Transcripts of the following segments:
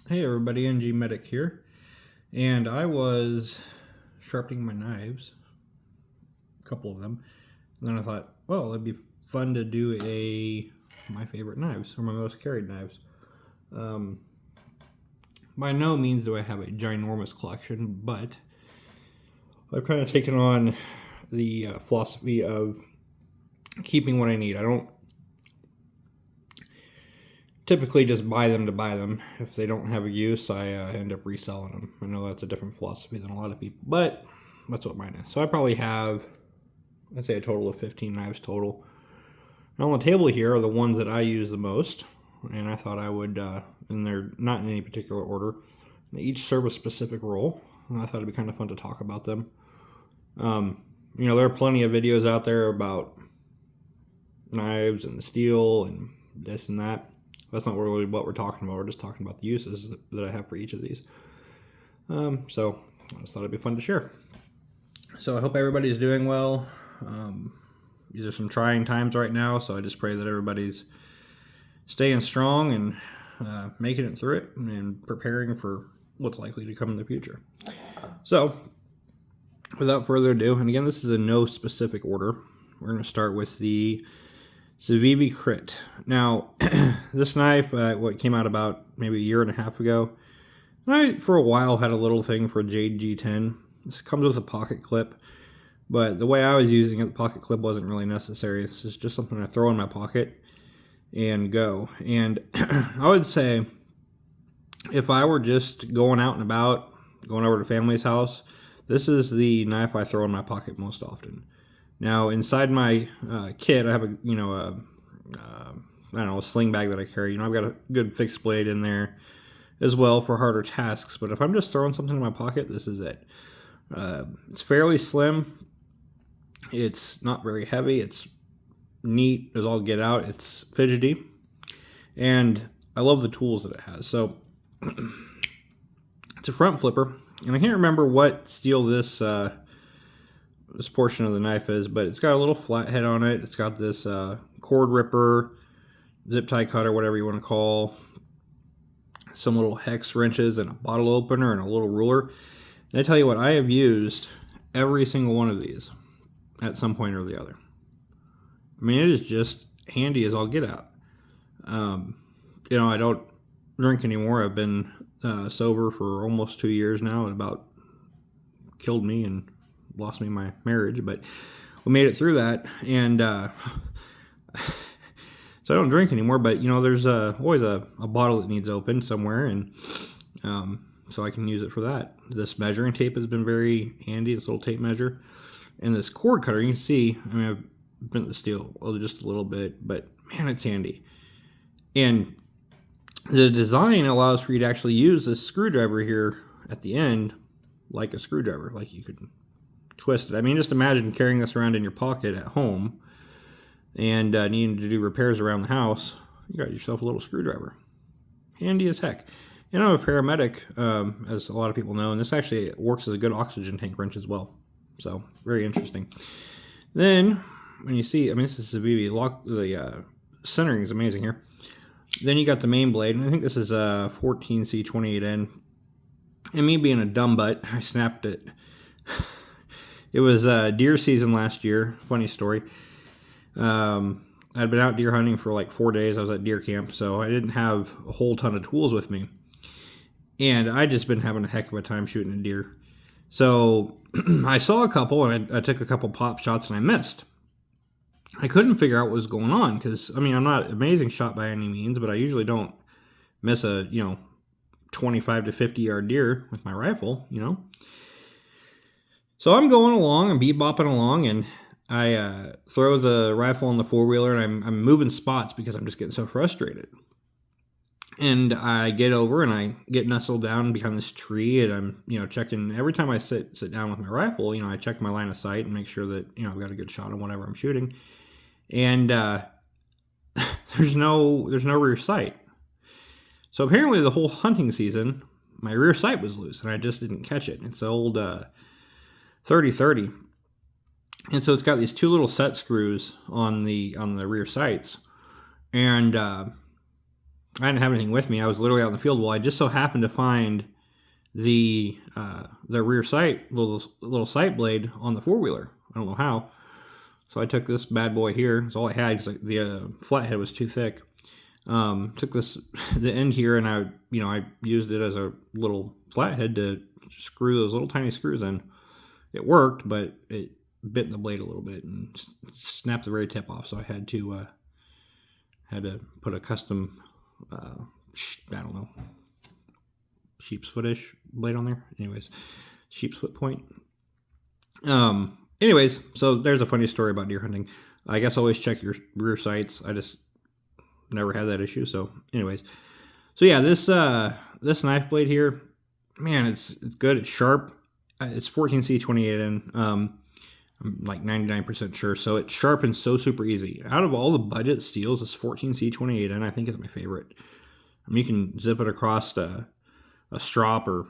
Hey everybody, NG Medic here, and I was sharpening my knives, a couple of them, and then I thought, well, it'd be fun to do my favorite knives, or my most carried knives. By no means do I have a ginormous collection, but I've kind of taken on the philosophy of keeping what I need. I don't typically just buy them to buy them. If they don't have a use, I end up reselling them. I know that's a different philosophy than a lot of people, but that's what mine is. So I probably have, I'd say, a total of 15 knives total. Now on the table here are the ones that I use the most, and I thought I would, and they're not in any particular order. They each serve a specific role, and I thought it'd be kind of fun to talk about them. There are plenty of videos out there about knives and the steel and this and that. That's not really what we're talking about. We're just talking about the uses that I have for each of these. So I just thought it'd be fun to share. So I hope everybody's doing well. These are some trying times right now, so I just pray that everybody's staying strong and making it through it and preparing for what's likely to come in the future. So without further ado, and again, this is in no specific order, we're going to start with the CIVIVI Crit. Now, this knife, what came out about maybe a year and a half ago, and I, for a while, had a little thing for Jade G10. This comes with a pocket clip, but the way I was using it, the pocket clip wasn't really necessary. This is just something I throw in my pocket and go. And I would say, if I were just going out and about, going over to family's house, this is the knife I throw in my pocket most often. Now, inside my kit, I have a sling bag that I carry. I've got a good fixed blade in there as well for harder tasks. But if I'm just throwing something in my pocket, this is it. It's fairly slim. It's not very heavy. It's neat as all get out. It's fidgety. And I love the tools that it has. So, it's a front flipper. And I can't remember what steel this portion of the knife is, but it's got a little flat head on it. It's got this cord ripper, zip tie cutter, whatever you want to call, some little hex wrenches and a bottle opener and a little ruler. And I tell you what, I have used every single one of these at some point or the other. I mean, it is just handy as all get out. I don't drink anymore. I've been sober for almost 2 years now. It about killed me and lost me my marriage, but we made it through that. And so I don't drink anymore, but there's always a bottle that needs opened somewhere, and so I can use it for that. This measuring tape has been very handy, this little tape measure. And this cord cutter, you can see, I've bent the steel just a little bit, but man, it's handy. And the design allows for you to actually use this screwdriver here at the end like a screwdriver, like you could twist it. I mean, just imagine carrying this around in your pocket at home and needing to do repairs around the house. You got yourself a little screwdriver. Handy as heck. I'm a paramedic, as a lot of people know, and this actually works as a good oxygen tank wrench as well. So, very interesting. Then, when you see, this is CIVIVI, the centering is amazing here. Then you got the main blade, and I think this is a 14C28N. And me being a dumb butt, I snapped it. It was deer season last year. Funny story. I'd been out deer hunting for like 4 days. I was at deer camp, so I didn't have a whole ton of tools with me. And I'd just been having a heck of a time shooting a deer. So I saw a couple, and I took a couple pop shots, and I missed. I couldn't figure out what was going on, because, I'm not an amazing shot by any means, but I usually don't miss a, 25 to 50 yard deer with my rifle, So I'm going along, I'm bebopping along, and I throw the rifle on the four-wheeler, and I'm moving spots because I'm just getting so frustrated. And I get over, and I get nestled down behind this tree, and I'm, checking, every time I sit down with my rifle, I check my line of sight and make sure that, I've got a good shot on whatever I'm shooting. And there's no rear sight. So apparently the whole hunting season, my rear sight was loose, and I just didn't catch it. It's an old 30-30. And so it's got these two little set screws on the rear sights. And I didn't have anything with me. I was literally out in the field. Well, I just so happened to find the rear sight, little sight blade on the 4-wheeler. I don't know how. So I took this bad boy here. It's all I had because the flathead was too thick. Took the end here, and I used it as a little flathead to screw those little tiny screws in. It worked, but it bit in the blade a little bit and snapped the very tip off. So I had to put a custom, I don't know, sheep's footish blade on there. Anyways, sheep's foot point. Anyways, so there's a funny story about deer hunting. I guess always check your rear sights. I just never had that issue. So anyways, so yeah, this knife blade here, man, it's good. It's sharp. It's 14C28N. I'm like 99% sure. So it's sharp and so super easy. Out of all the budget steels, this 14C28N I think is my favorite. I mean, you can zip it across a strop or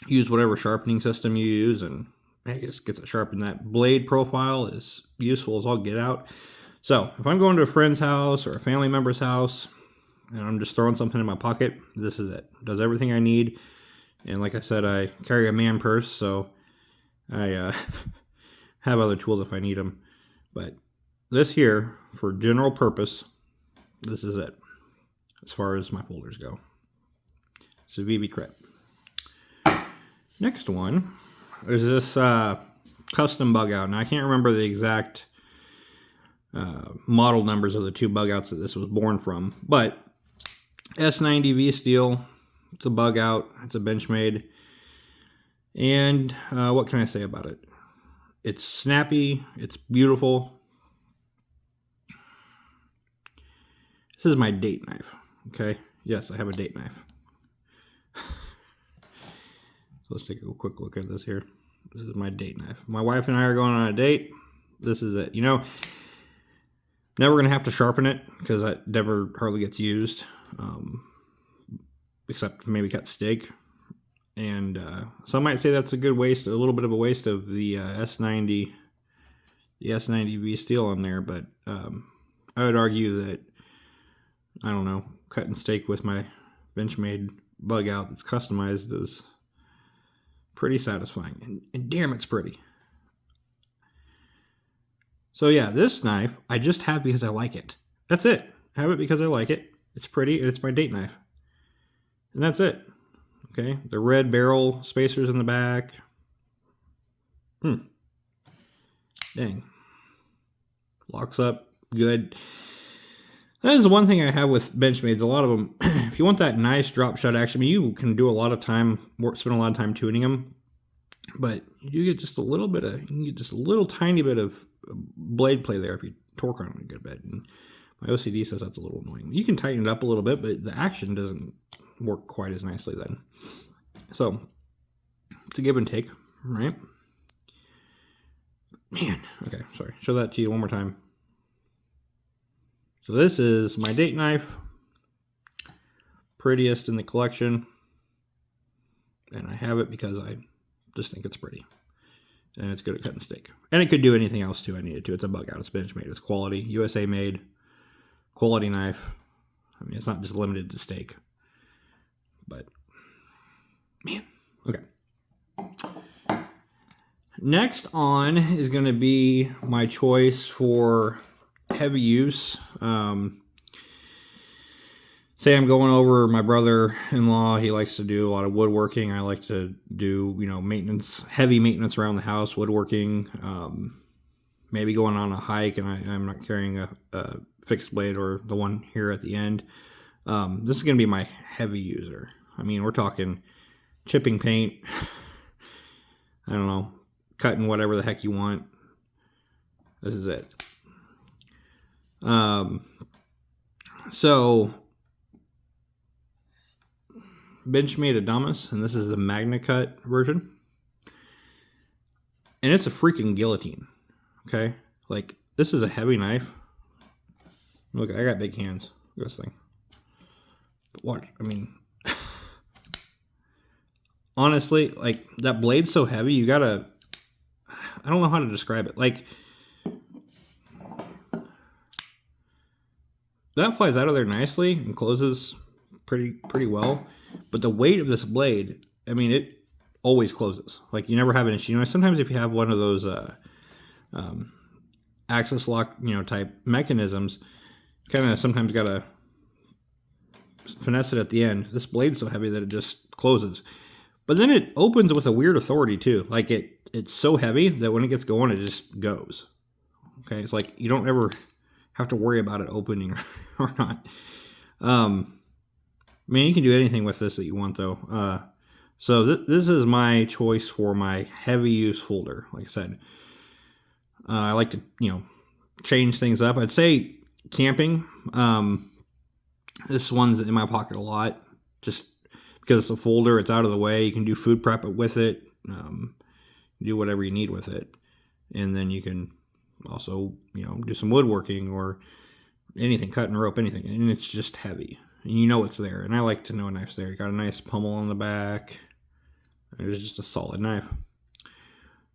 use whatever sharpening system you use, and it just gets it sharpened. That blade profile is useful as all get out. So if I'm going to a friend's house or a family member's house and I'm just throwing something in my pocket, this is it. It does everything I need. And like I said, I carry a man purse, so I have other tools if I need them. But this here, for general purpose, this is it as far as my folders go. CIVIVI Crit. Next one is this custom bug out. Now I can't remember the exact model numbers of the two bug outs that this was born from, but S90V steel. It's a bug out. It's a Benchmade. And what can I say about it? It's snappy. It's beautiful. This is my date knife. Okay. Yes, I have a date knife. Let's take a quick look at this here. This is my date knife. My wife and I are going on a date. This is it. You know, never going to have to sharpen it because that never hardly gets used. Except maybe cut steak. And some might say that's a good waste, a little bit of a waste of the S90V steel on there, but I would argue that, I don't know, cutting steak with my Benchmade bug out that's customized is pretty satisfying. And damn, it's pretty. So yeah, this knife I just have because I like it. That's it. I have it because I like it. It's pretty, and it's my date knife. And that's it. Okay, the red barrel spacers in the back. Dang. Locks up good. That is the one thing I have with Benchmades. A lot of them, if you want that nice drop shot action, I mean, you can do a lot of time, spend a lot of time tuning them. But you get just a little bit of, you can get just a little tiny bit of blade play there if you torque on it a good bit. And my OCD says that's a little annoying. You can tighten it up a little bit, but the action doesn't work quite as nicely then. So it's a give and take, right? Man, okay, sorry. Show that to you one more time. So this is my date knife, prettiest in the collection, and I have it because I just think it's pretty, and it's good at cutting steak. And it could do anything else too I need it to. It's a bug out. It's Benchmade. It's quality, USA made, quality knife. I mean, it's not just limited to steak. But, man, okay. Next on is going to be my choice for heavy use. Say I'm going over my brother-in-law. He likes to do a lot of woodworking. I like to do, maintenance, heavy maintenance around the house, woodworking. Maybe going on a hike and I'm not carrying a fixed blade or the one here at the end. This is going to be my heavy user. I mean, we're talking chipping paint, I don't know, cutting whatever the heck you want. This is it. So, Benchmade Adamas, and this is the Magna Cut version. And it's a freaking guillotine, okay? Like, this is a heavy knife. Look, I got big hands. Look at this thing. But watch, I mean... Honestly, like, that blade's so heavy, you gotta... I don't know how to describe it. Like, that flies out of there nicely and closes pretty well. But the weight of this blade, I mean, it always closes. Like, you never have an issue. You know, sometimes if you have one of those access lock, type mechanisms, kind of sometimes got to finesse it at the end. This blade's so heavy that it just closes. But then it opens with a weird authority too. Like, it's so heavy that when it gets going, it just goes. Okay, it's like you don't ever have to worry about it opening or not. I mean, you can do anything with this that you want, though. So this is my choice for my heavy use folder. Like I said, I like to, change things up. I'd say camping. This one's in my pocket a lot, just because it's a folder. It's out of the way. You can do food prep with it. Do whatever you need with it, and then you can also, do some woodworking or anything, cutting rope, anything, and it's just heavy. And it's there, and I like to know a knife's there. You got a nice pummel on the back. It's just a solid knife.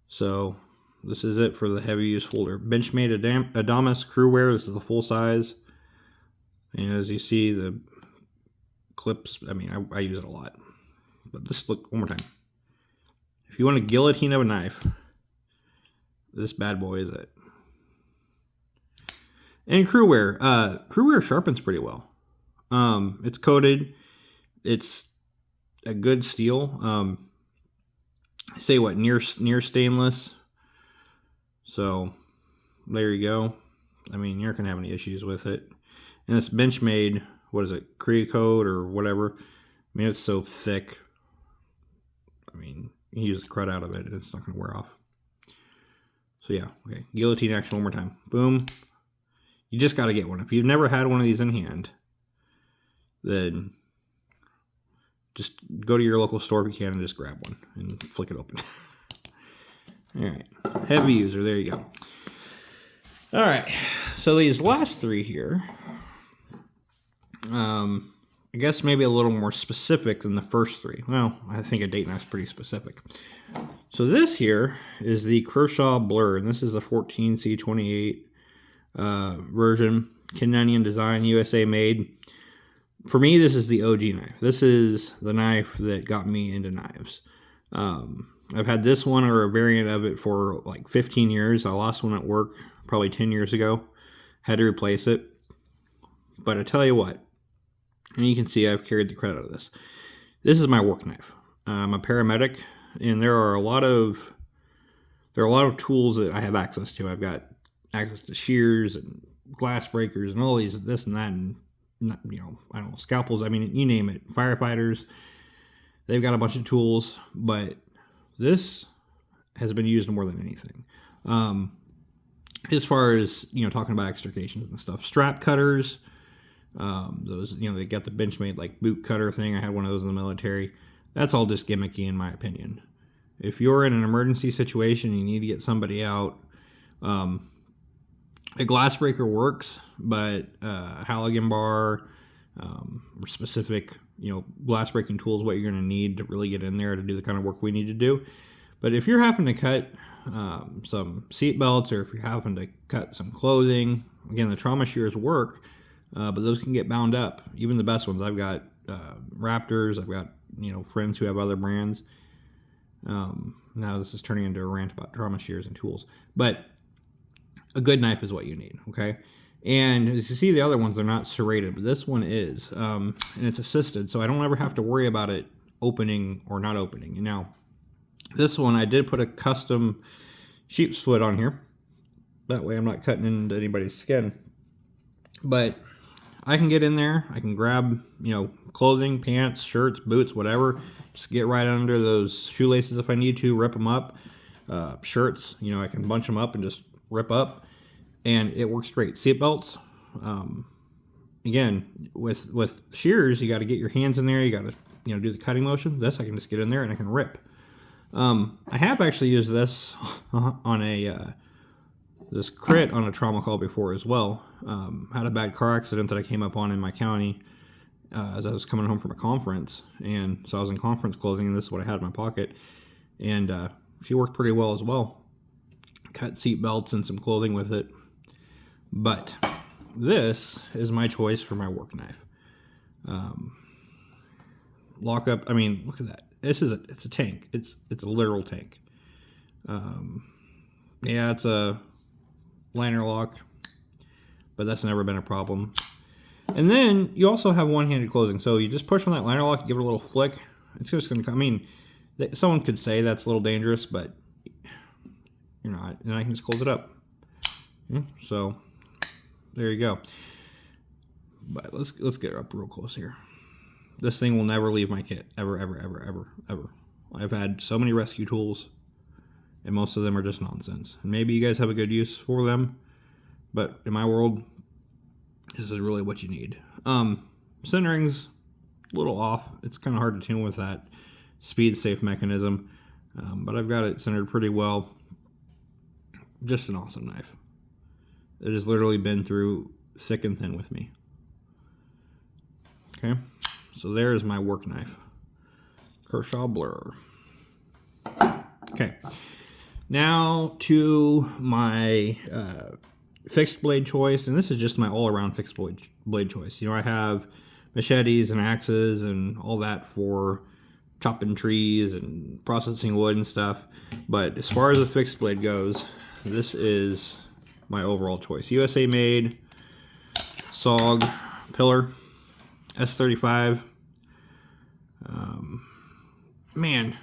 So this is it for the heavy use folder. Benchmade Adamas cruwear. This is the full size, and as you see, the clips, I mean, I use it a lot. But just look one more time. If you want a guillotine of a knife, this bad boy is it. And cruwear. Cruwear sharpens pretty well. It's coated. It's a good steel. I say what, near stainless. So there you go. I mean, you're not gonna have any issues with it. And it's Benchmade, what is it, Crit or whatever. I mean, it's so thick. I mean, you use the crud out of it and it's not gonna wear off. So yeah, okay. Guillotine action one more time. Boom. You just got to get one. If you've never had one of these in hand, then just go to your local store if you can and just grab one and flick it open. All right. Heavy user. There you go. All right. So these last three here, I guess maybe a little more specific than the first three. Well, I think a date knife's pretty specific. So this here is the Kershaw Blur, and this is the 14C28 version, Canadian design, USA made. For me, this is the OG knife. This is the knife that got me into knives. I've had this one or a variant of it for like 15 years. I lost one at work probably 10 years ago. Had to replace it. But I tell you what, and you can see I've carried the credit of this. This is my work knife. I'm a paramedic, and there are a lot of tools that I have access to. I've got access to shears and glass breakers and all these, this and that, and I don't know, scalpels. I mean, you name it. Firefighters, they've got a bunch of tools, but this has been used more than anything. As far as, talking about extrications and stuff, strap cutters, those, they got the Benchmade like boot cutter thing. I had one of those in the military. That's all just gimmicky in my opinion. If you're in an emergency situation, you need to get somebody out. A glass breaker works, but Halligan bar or specific, glass breaking tools, what you're going to need to really get in there to do the kind of work we need to do. But if you're having to cut some seat belts, or if you're having to cut some clothing, again, the trauma shears work, but those can get bound up. Even the best ones. I've got Raptors. I've got friends who have other brands. Now this is turning into a rant about trauma shears and tools, but a good knife is what you need, okay? And as you see, the other ones, they're not serrated, but this one is, and it's assisted, so I don't ever have to worry about it opening or not opening. And now, this one, I did put a custom sheep's foot on here. That way I'm not cutting into anybody's skin. But I can get in there, I can grab, clothing, pants, shirts, boots, whatever. Just get right under those shoelaces if I need to, rip them up. Shirts, I can bunch them up and just rip up. And it works great. Seat belts, again, with shears, you got to get your hands in there. You got to, do the cutting motion. This, I can just get in there and I can rip. I have actually used this on this crit on a trauma call before as well. Had a bad car accident that I came up on in my county as I was coming home from a conference. And so I was in conference clothing, and this is what I had in my pocket. And she worked pretty well as well. Cut seat belts and some clothing with it. But this is my choice for my work knife. lockup. I mean, look at that. It's a tank. It's a literal tank. Yeah, it's a liner lock, but that's never been a problem. And then you also have one-handed closing. So you just push on that liner lock, give it a little flick. It's just going to come. I mean, someone could say that's a little dangerous, but you're not. And I can just close it up. So there you go. But let's get up real close here. This thing will never leave my kit. Ever, ever, ever, ever, ever. I've had so many rescue tools, and most of them are just nonsense. And maybe you guys have a good use for them, but in my world, this is really what you need. Centering's a little off. It's kind of hard to tune with that speed safe mechanism, but I've got it centered pretty well. Just an awesome knife. It has literally been through thick and thin with me. Okay, so there's my work knife. Kershaw Blur. Okay, now to my fixed blade choice, and this is just my all-around fixed blade choice. You know, I have machetes and axes and all that for chopping trees and processing wood and stuff, but as far as the fixed blade goes, this is my overall choice. USA made SOG Pillar S35. Man,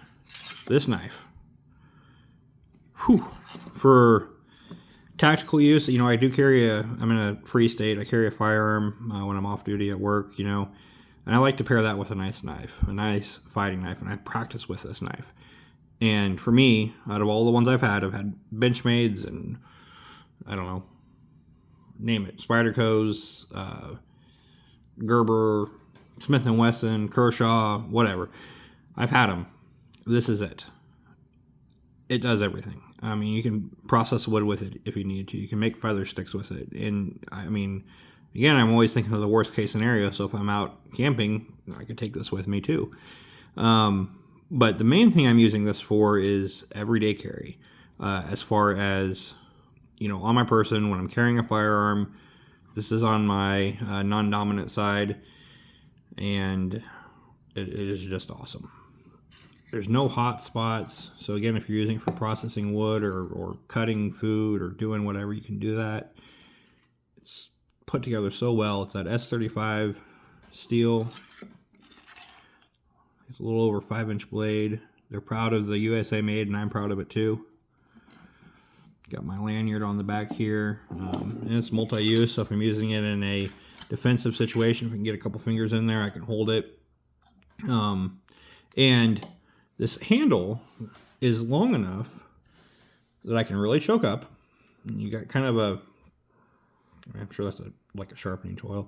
this knife. Whew. For tactical use, you know, I do carry I'm in a free state. I carry a firearm when I'm off duty at work, you know, and I like to pair that with a nice knife, a nice fighting knife, and I practice with this knife. And for me, out of all the ones I've had Benchmades and I don't know, name it, Spyderco's, Gerber, Smith & Wesson, Kershaw, whatever. I've had them. This is it. It does everything. I mean, you can process wood with it if you need to. You can make feather sticks with it. And, I mean, again, I'm always thinking of the worst case scenario. So if I'm out camping, I could take this with me too. But the main thing I'm using this for is everyday carry. As far as, you know, on my person, when I'm carrying a firearm, this is on my non-dominant side. And it is just awesome. There's no hot spots. So again, if you're using it for processing wood or cutting food or doing whatever, you can do that. It's put together so well. It's that S35 steel. It's a little over 5-inch blade. They're proud of the USA made, and I'm proud of it too. Got my lanyard on the back here. And it's multi-use, so if I'm using it in a defensive situation, if I can get a couple fingers in there, I can hold it. And this handle is long enough that I can really choke up. You got kind of I'm sure that's like a sharpening choil.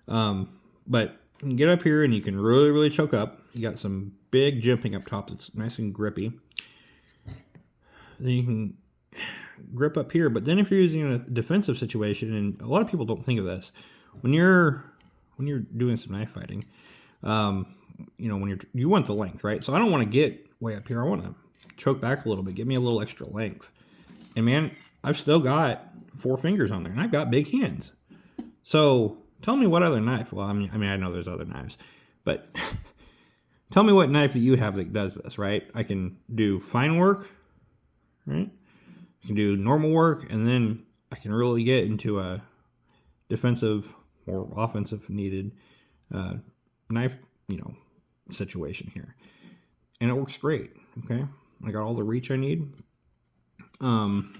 But you can get up here and you can really, really choke up. You got some big jimping up top that's nice and grippy. Then you can grip up here. But then if you're using a defensive situation, and a lot of people don't think of this, when you're doing some knife fighting, you know, you want the length, right? So I don't want to get way up here. I want to choke back a little bit, give me a little extra length. And man, I've still got 4 fingers on there, and I've got big hands. So tell me what other knife. Well, I mean, I know there's other knives, but tell me what knife that you have that does this, right? I can do fine work, right? I can do normal work, and then I can really get into a defensive or offensive needed knife, you know, situation here. And it works great, okay? I got all the reach I need. And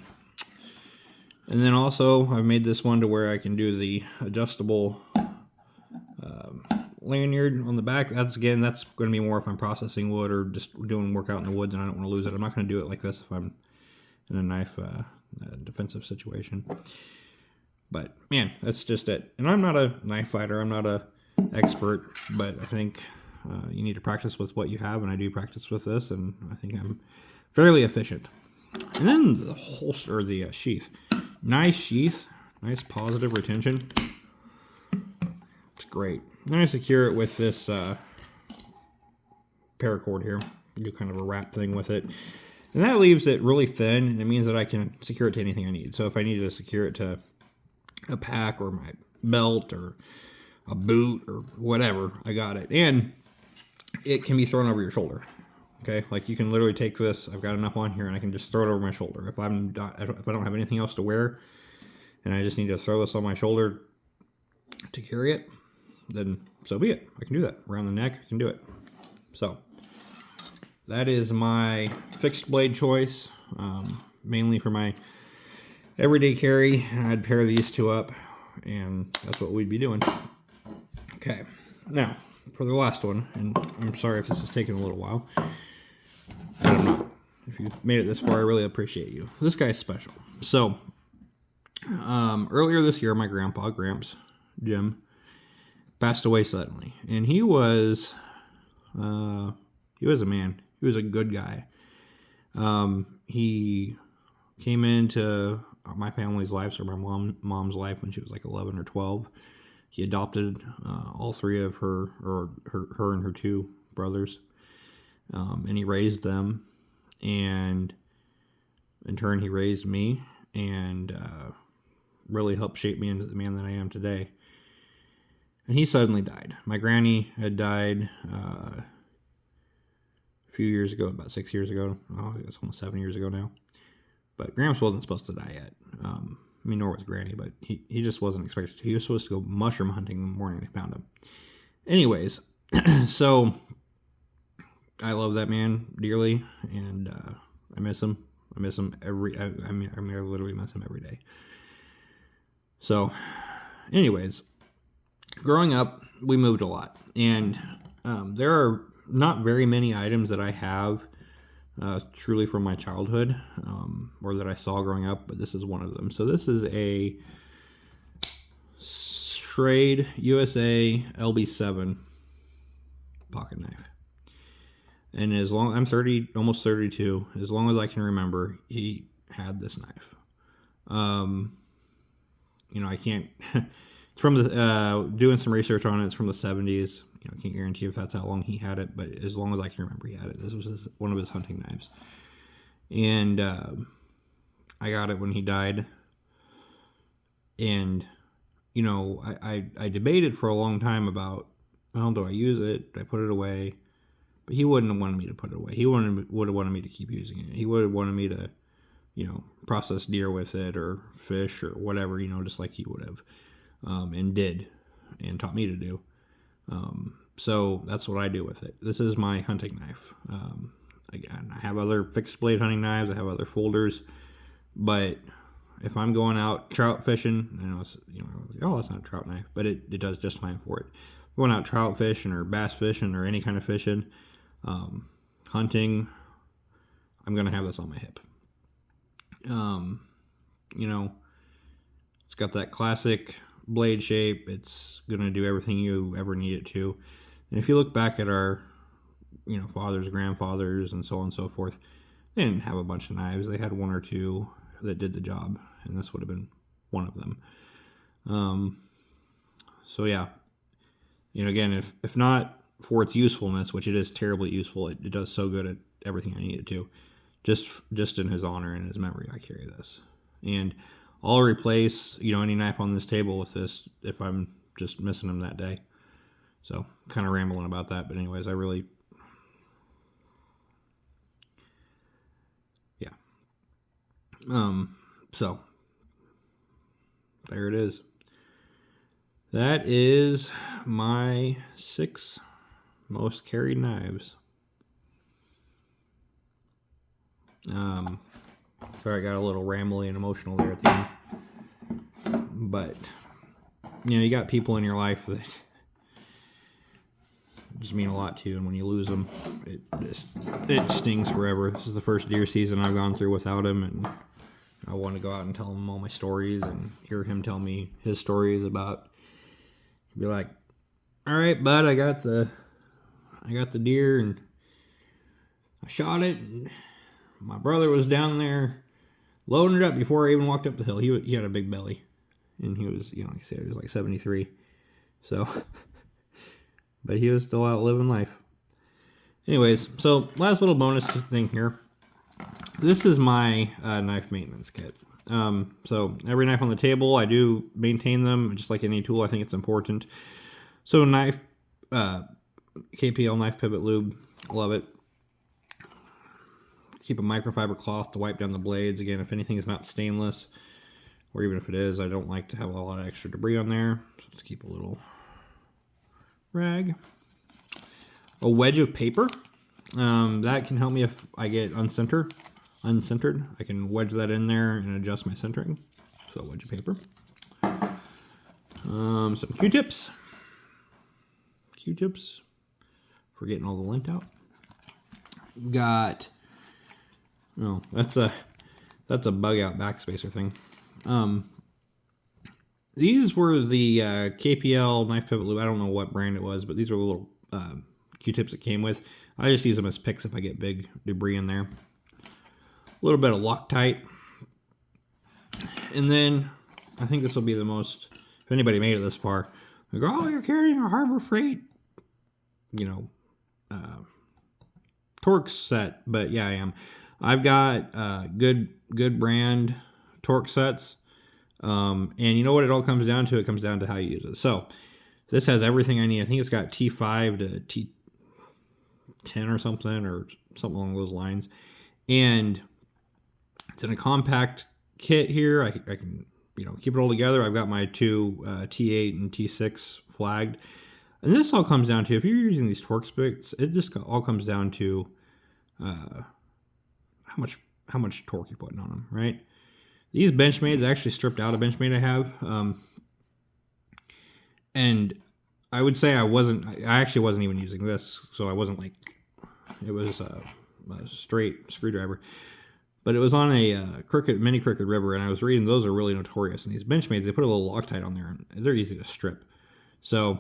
then also I've made this one to where I can do the adjustable lanyard on the back. That's going to be more if I'm processing wood or just doing work out in the woods and I don't want to lose it. I'm not going to do it like this if I'm in a knife defensive situation. But man, that's just it. And I'm not a knife fighter. I'm not a expert, but I think you need to practice with what you have, and I do practice with this, and I think I'm fairly efficient. And then the holster, the sheath. Nice sheath, nice positive retention. It's great. Then I secure it with this paracord here. Do kind of a wrap thing with it. And that leaves it really thin, and it means that I can secure it to anything I need. So if I need to secure it to a pack or my belt or a boot or whatever, I got it. And it can be thrown over your shoulder. Okay, like you can literally take this. I've got enough on here, and I can just throw it over my shoulder. If I don't have anything else to wear, and I just need to throw this on my shoulder to carry it, then so be it. I can do that. Around the neck, I can do it. So that is my fixed blade choice, mainly for my everyday carry. I'd pair these two up, and that's what we'd be doing. Okay, now for the last one, and I'm sorry if this is taking a little while, but I'm not. If you've made it this far, I really appreciate you. This guy's special. So earlier this year, my grandpa, Gramps, Jim, passed away suddenly, and he was a man. He was a good guy. He came into my family's life, or my mom's life, when she was like 11 or 12. He adopted all three of her and her two brothers, and he raised them, and in turn he raised me, and really helped shape me into the man that I am today. And he suddenly died. My granny had died a few years ago, about 6 years ago. Oh, I guess almost 7 years ago now. But Gramps wasn't supposed to die yet. I mean, nor was Granny, but he just wasn't expected to. He was supposed to go mushroom hunting the morning they found him. Anyways, so I love that man dearly, and I miss him. I miss him I literally miss him every day. So, anyways, growing up, we moved a lot, and there are not very many items that I have truly from my childhood, or that I saw growing up, but this is one of them. So this is a Schrade USA LB7 pocket knife. And as long, I'm 30, almost 32, as long as I can remember, he had this knife. You know, I can't, it's from the, doing some research on it, it's from the 70s. You know, I can't guarantee if that's how long he had it, but as long as I can remember, he had it. This was one of his hunting knives. And I got it when he died. And, you know, I debated for a long time about, well, do I use it? Do I put it away? But he wouldn't have wanted me to put it away. He would have wanted me to keep using it. He would have wanted me to, you know, process deer with it, or fish, or whatever, you know, just like he would have, and did, and taught me to do. So that's what I do with it. This is my hunting knife. Again, I have other fixed blade hunting knives. I have other folders, but if I'm going out trout fishing, I know it's, you know, oh, that's not a trout knife, but it does just fine for it. Going out trout fishing or bass fishing or any kind of fishing, hunting, I'm gonna have this on my hip. You know, it's got that classic blade shape. It's gonna do everything you ever need it to. And if you look back at our, you know, fathers, grandfathers, and so on and so forth, they didn't have a bunch of knives. They had one or two that did the job, and this would have been one of them. So yeah, you know, again, if not for its usefulness, which it is terribly useful, it does so good at everything I need it to. Just in his honor and his memory, I carry this. And I'll replace, you know, any knife on this table with this if I'm just missing them that day. So, kind of rambling about that, but anyways, I really, yeah. So, there it is. That is my 6 most carried knives. Sorry, I got a little rambly and emotional there at the end. But, you know, you got people in your life that just mean a lot to you, and when you lose them, it stings forever. This is the first deer season I've gone through without him, and I want to go out and tell him all my stories and hear him tell me his stories about, be like, all right, bud, I got the deer, and I shot it, and my brother was down there loading it up before I even walked up the hill. He had a big belly, and he was, you know, like I said, he was like 73. So, but he was still out living life. Anyways, so last little bonus thing here. This is my knife maintenance kit. So every knife on the table, I do maintain them, just like any tool. I think it's important. So knife KPL knife pivot lube. Love it. Keep a microfiber cloth to wipe down the blades. Again, if anything is not stainless, or even if it is, I don't like to have a lot of extra debris on there. So let's keep a little rag. A wedge of paper. That can help me if I get uncentered. I can wedge that in there and adjust my centering. So a wedge of paper. Some Q-tips. Q-tips for getting all the lint out. Got, oh, that's a bug out backspacer thing. These were the KPL knife pivot lube. I don't know what brand it was, but these were the little Q-tips it came with. I just use them as picks if I get big debris in there. A little bit of Loctite. And then I think this will be the most, if anybody made it this far, they go, oh, you're carrying a Harbor Freight, Torx set. But yeah, I am. I've got good brand Torx sets. And you know what it all comes down to? It comes down to how you use it. So this has everything I need. I think it's got T5 to T10 or something along those lines. And it's in a compact kit here. I can keep it all together. I've got my two T8 and T6 flagged. And this all comes down to, if you're using these Torx bits, it just all comes down to how much torque you're putting on them, right? These Benchmades, I actually stripped out a Benchmade I have. And I would say I actually wasn't even using this. So I wasn't it was a straight screwdriver. But it was on a mini crooked river, and I was reading those are really notorious. And these Benchmades, they put a little Loctite on there, and they're easy to strip. So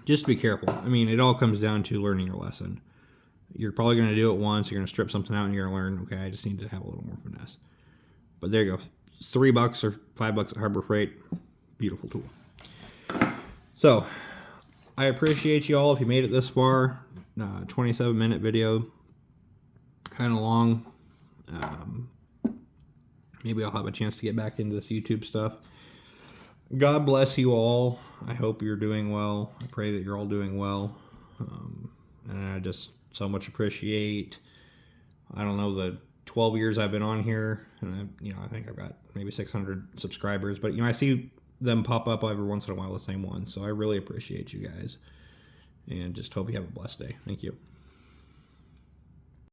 just be careful. I mean, it all comes down to learning your lesson. You're probably going to do it once. You're going to strip something out, and you're going to learn, okay, I just need to have a little more finesse. But there you go. $3 or $5 at Harbor Freight. Beautiful tool. So I appreciate you all if you made it this far. 27-minute video. Kind of long. Maybe I'll have a chance to get back into this YouTube stuff. God bless you all. I hope you're doing well. I pray that you're all doing well. And I just so much appreciate, I don't know, the 12 years I've been on here. And I think I've got maybe 600 subscribers. But I see them pop up every once in a while, the same ones. So I really appreciate you guys. And just hope you have a blessed day. Thank you.